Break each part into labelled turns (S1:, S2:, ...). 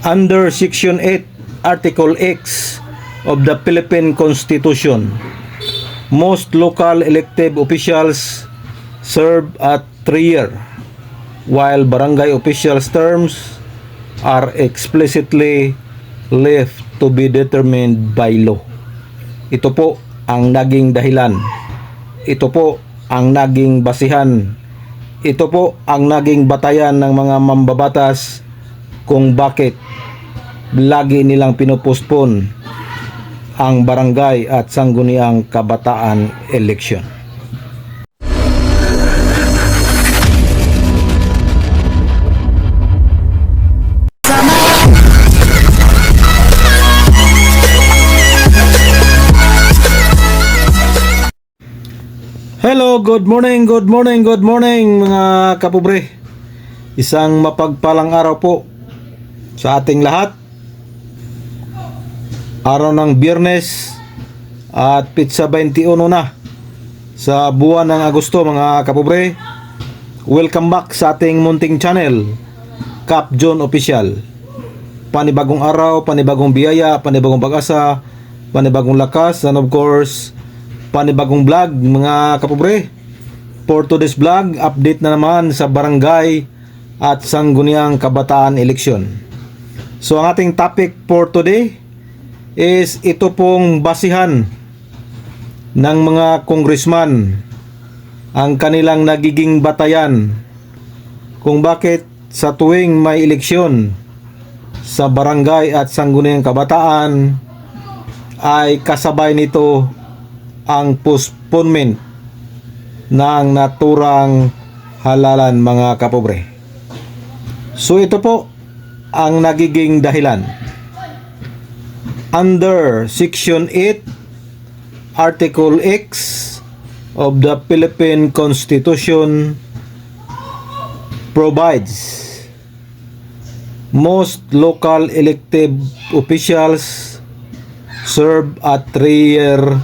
S1: Under Section 8, Article X of the Philippine Constitution, most local elected officials serve at 3 years, while barangay officials' terms are explicitly left to be determined by law. Ito po ang naging dahilan. Ito po ang naging basihan. Ito po ang naging batayan ng mga mambabatas kung bakit lagi nilang pinupospon ang barangay at sangguniang kabataan election. Hello, good morning mga kapobre. Isang mapagpalang araw po sa ating lahat. Araw ng Biyernes at Pitsa 21 na sa buwan ng Agosto mga kapobre. Welcome back sa ating munting channel, Cap John Official. Panibagong araw, panibagong biyaya, panibagong pag-asa, panibagong lakas, and of course panibagong vlog mga kapobre. For today's vlog, update na naman sa barangay at sangguniang kabataan election. So ang ating topic for today is ito pong basihan ng mga congressman, ang kanilang nagiging batayan kung bakit sa tuwing may eleksyon sa barangay at sangguniang kabataan ay kasabay nito ang postponement ng naturang halalan mga kapobre. So ito po ang nagiging dahilan. Under Section 8, Article X of the Philippine Constitution provides most local elected officials serve at 3-year,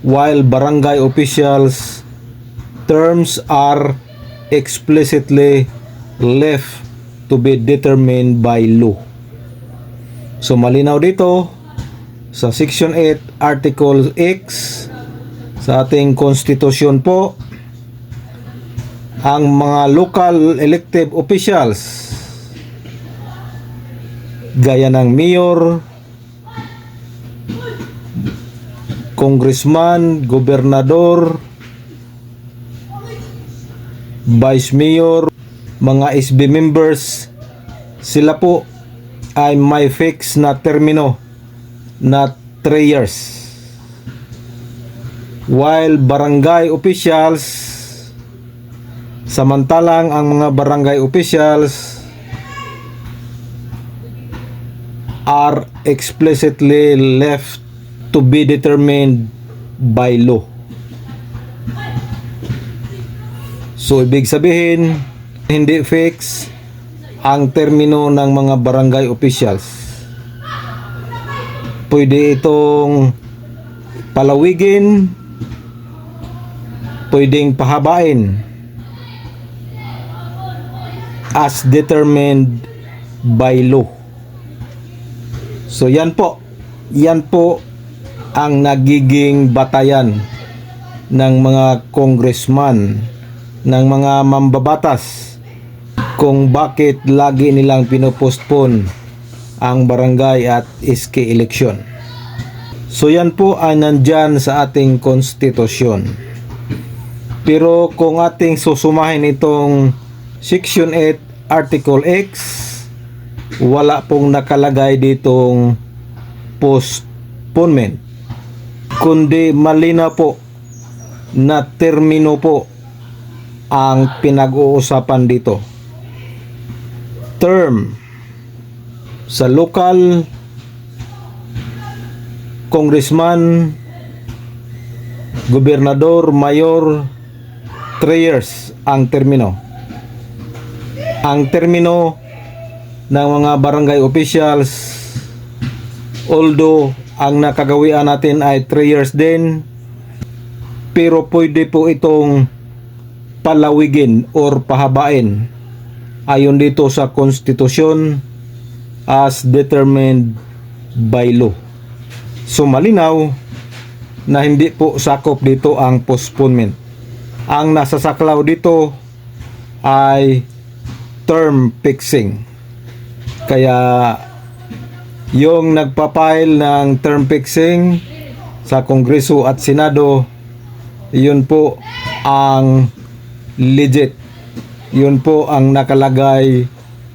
S1: while barangay officials' terms are explicitly left to be determined by law. So malinaw dito sa Section 8 Article X sa ating konstitusyon po, ang mga local elected officials gaya ng mayor, congressman, gobernador, vice mayor, mga SB members, sila po ay may fix na termino na 3 years. While barangay officials, samantalang ang mga barangay officials are explicitly left to be determined by law. So ibig sabihin, hindi fix ang termino ng mga barangay officials. Pwede itong palawigin, pwedeng pahabain as determined by law. So yan po ang nagiging batayan ng mga congressman, ng mga mambabatas kung bakit lagi nilang pinopostpone ang barangay at SK election. So yan po ay nandyan sa ating konstitusyon. Pero kung ating susumahin itong Section 8 Article X, wala pong nakalagay ditong postponement, kundi malinaw po na termino po ang pinag-uusapan dito. Term sa local congressman, gobernador, mayor, 3 years ang termino. Ang termino ng mga barangay officials, although ang nakagawian natin ay 3 years din, pero pwede po itong palawigin or pahabain ayon dito sa konstitusyon as determined by law. So malinaw na hindi po sakop dito ang postponement. Ang nasa saklaw dito ay term fixing. Kaya yung nagpapile ng term fixing sa Kongreso at Senado, yun po ang legit. Yun po ang nakalagay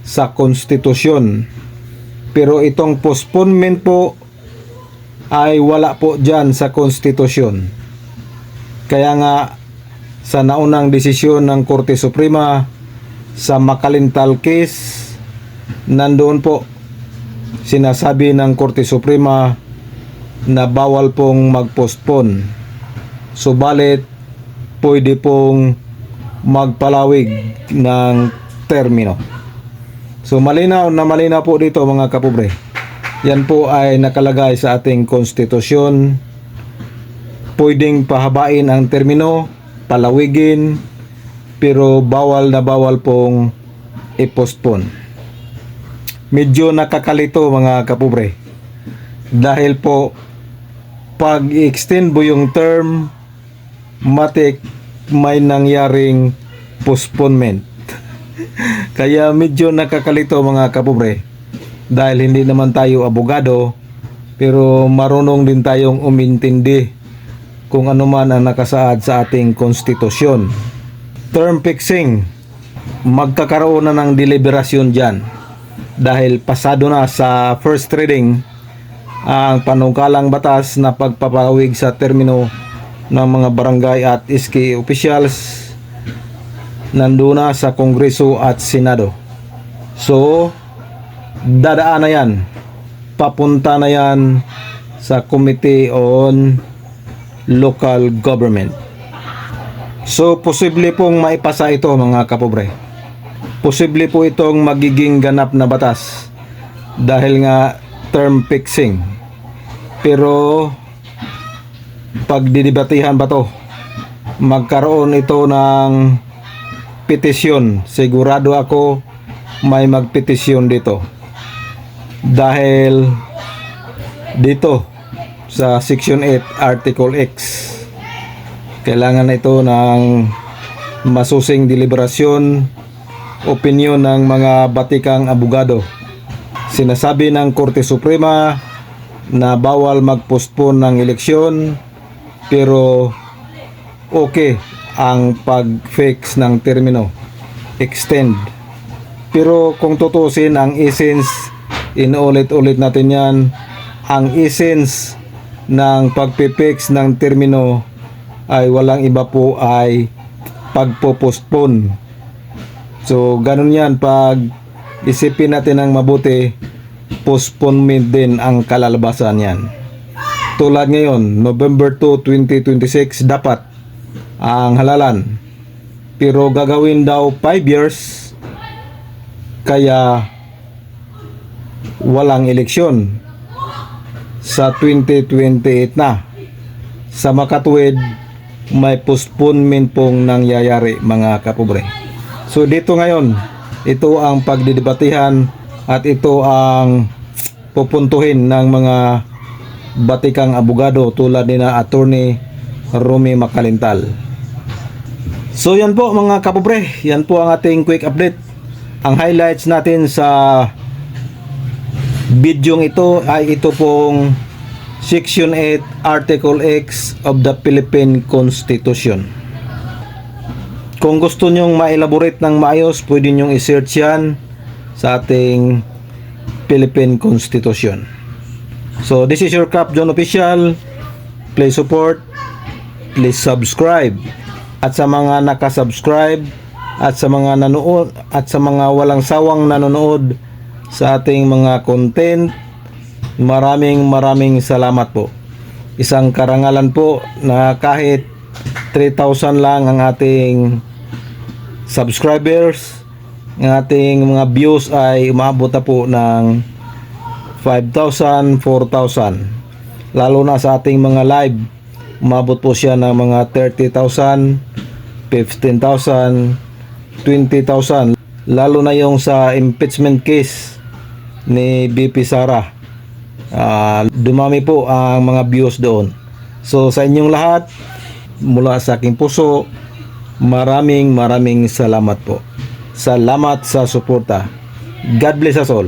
S1: sa konstitusyon. Pero itong postponement po ay wala po dyan sa konstitusyon. Kaya nga sa naunang desisyon ng Korte Suprema sa Makalintal case, nandoon po sinasabi ng Korte Suprema na bawal pong mag-postpone. Subalit pwede pong magpalawig ng termino. So malinaw po dito mga kapobre. Yan po ay nakalagay sa ating konstitusyon. Pwedeng pahabain ang termino, palawigin, pero bawal na bawal pong i-postpone. Medyo nakakalito mga kapobre. Dahil po pag i-extend mo yung term, matik may nangyaring postponement. Kaya medyo nakakalito mga kapobre. Dahil hindi naman tayo abogado, pero marunong din tayong umintindi kung ano man ang nakasaad sa ating konstitusyon. Term fixing, magkakaroon na ng deliberasyon dyan. Dahil pasado na sa first reading ang panungkalang batas na pagpapalawig sa termino ng mga barangay at SK officials, nandun na sa Kongreso at Senado. So dadaan na yan, papunta na yan sa Committee on Local Government. So posible pong maipasa ito mga kapobre. Posible po itong magiging ganap na batas dahil nga term fixing. Pero pagdidibatihan ba to, magkaroon ito ng petisyon. Sigurado ako may magpetisyon dito. Dahil dito sa Section 8 Article X, kailangan ito ng masusing deliberasyon, opinyon ng mga batikang abogado. Sinasabi ng Korte Suprema na bawal mag-postpone ng eleksyon, pero okay ang pag-fix ng termino, extend. Pero kung tutusin ang essence, inulit-ulit natin yan, ang essence ng pag-fix ng termino ay walang iba po ay pagpo-postpone. So ganun yan, pag isipin natin ng mabuti, postponement din ang kalalabasan yan. Tulad ngayon, November 2, 2026 dapat ang halalan, pero gagawin daw 5 years, kaya walang eleksyon sa 2028 na. Sa makatuwid, may postponement pong nangyayari mga kapobre. So dito ngayon, ito ang pagdidebatihan at ito ang pupuntuhin ng mga batikang abogado tulad ni na Attorney Romy Makalintal. So yan po mga kapobre, yan po ang ating quick update. Ang highlights natin sa bidyong ito ay ito pong Section 8 Article X of the Philippine Constitution. Kung gusto nyong ma-elaborate ng maayos, pwede nyong i-search yan sa ating Philippine Constitution. So this is your Cap John Official. Please support, please subscribe. At sa mga nakasubscribe at sa mga nanood at sa mga walang sawang nanonood sa ating mga content, maraming salamat po. Isang karangalan po na kahit 3,000 lang ang ating subscribers, ang ating mga views ay umabot na po ng 5,000, 4,000. Lalo na sa ating mga live, umabot po siya ng mga 30,000, 15,000, 20,000. Lalo na yung sa impeachment case, ni BP Sara. Dumami po ang mga views doon. So sa inyong lahat, mula sa aking puso, maraming salamat po. Salamat sa suporta. God bless us all.